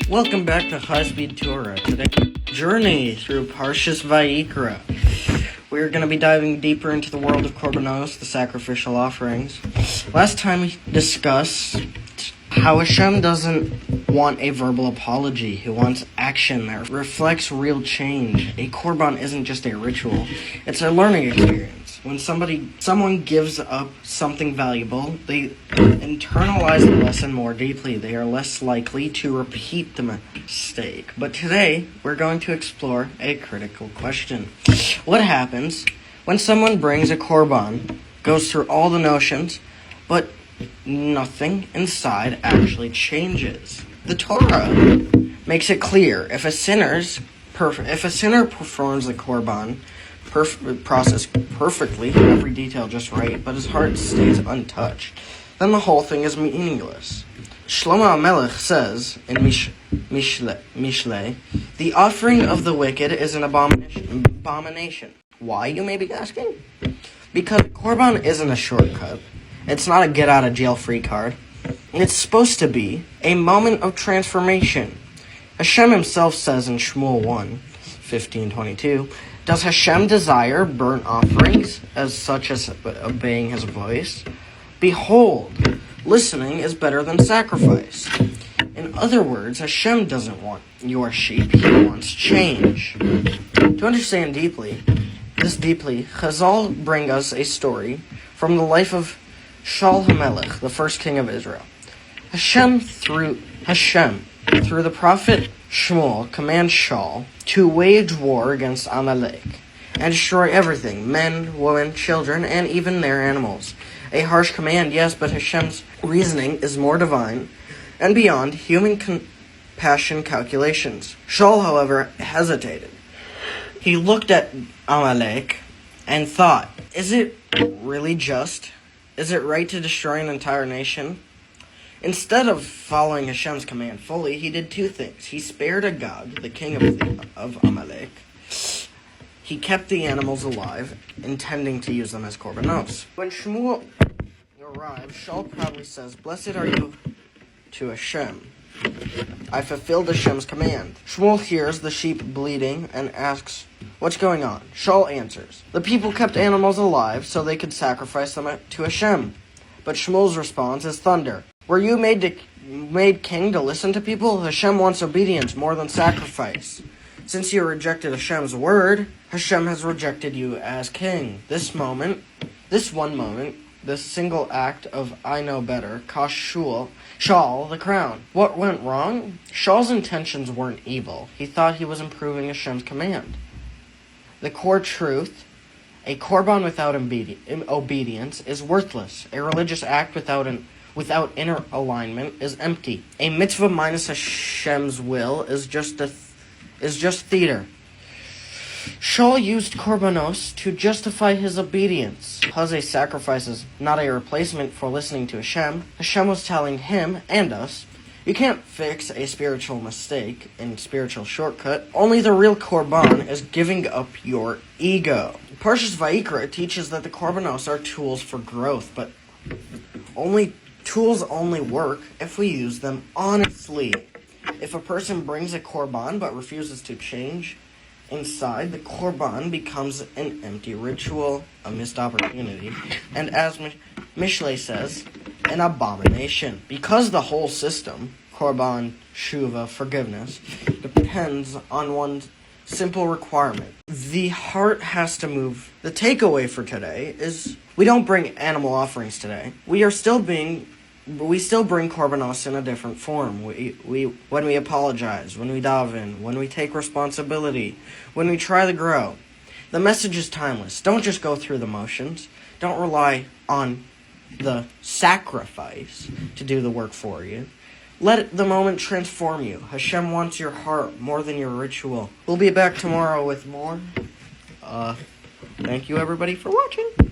Welcome back to Chaispeed Torah. Today, journey through Parsha Vayikra. We're going to be diving deeper into the world of korbanos, the sacrificial offerings. Last time we discussed how Hashem doesn't want a verbal apology. He wants action that reflects real change. A korban isn't just a ritual. It's a learning experience. When someone gives up something valuable, they internalize the lesson more deeply. They are less likely to repeat the mistake. But today, we're going to explore a critical question. What happens when someone brings a korban, goes through all the notions, but nothing inside actually changes? The Torah makes it clear if a sinner performs the korban process perfectly, every detail just right, but his heart stays untouched, then the whole thing is meaningless. Shlomo HaMelech says in Mishlei, the offering of the wicked is an abomination. Why, you may be asking? Because korban isn't a shortcut. It's not a get-out-of-jail-free card. It's supposed to be a moment of transformation. Hashem himself says in Shmuel 1:15-22, does Hashem desire burnt offerings as such as obeying his voice? Behold, listening is better than sacrifice. In other words, Hashem doesn't want your sheep, he wants change. To understand this deeply, Chazal bring us a story from the life of Shaul HaMelech, the first king of Israel. Hashem, through the prophet Shmuel, commands Shaul to wage war against Amalek and destroy everything, men, women, children, and even their animals. A harsh command, yes, but Hashem's reasoning is more divine and beyond human compassion calculations. Shaul, however, hesitated. He looked at Amalek and thought, is it really just? Is it right to destroy an entire nation? Instead of following Hashem's command fully, he did two things. He spared Agag, the king of Amalek. He kept the animals alive, intending to use them as korbanos. When Shmuel arrives, Shaul proudly says, blessed are you to Hashem. I fulfilled Hashem's command. Shmuel hears the sheep bleating and asks, what's going on? Shaul answers, the people kept animals alive so they could sacrifice them to Hashem. But Shmuel's response is thunder. Were you made king to listen to people? Hashem wants obedience more than sacrifice. Since you rejected Hashem's word, Hashem has rejected you as king. This one moment, this single act of I know better, cost Shaul the crown. What went wrong? Shaul's intentions weren't evil. He thought he was improving Hashem's command. The core truth, a korban without obedience is worthless. A religious act without inner alignment is empty. A mitzvah minus Hashem's will is just theater. Shaul used korbanos to justify his obedience. Because a sacrifice is not a replacement for listening to Hashem, Hashem was telling him and us, you can't fix a spiritual mistake in spiritual shortcut. Only the real korban is giving up your ego. Parsha Vayikra teaches that the korbanos are tools for growth, but tools only work if we use them honestly. If a person brings a korban but refuses to change inside, the korban becomes an empty ritual, a missed opportunity, and as Mishlei says, an abomination. Because the whole system, korban, shuva, forgiveness, depends on one simple requirement. The heart has to move. The takeaway for today is we don't bring animal offerings today. We still bring korbanos in a different form. When we apologize, when we daven, when we take responsibility, when we try to grow. The message is timeless. Don't just go through the motions. Don't rely on the sacrifice to do the work for you. Let the moment transform you. Hashem wants your heart more than your ritual. We'll be back tomorrow with more. Thank you everybody for watching.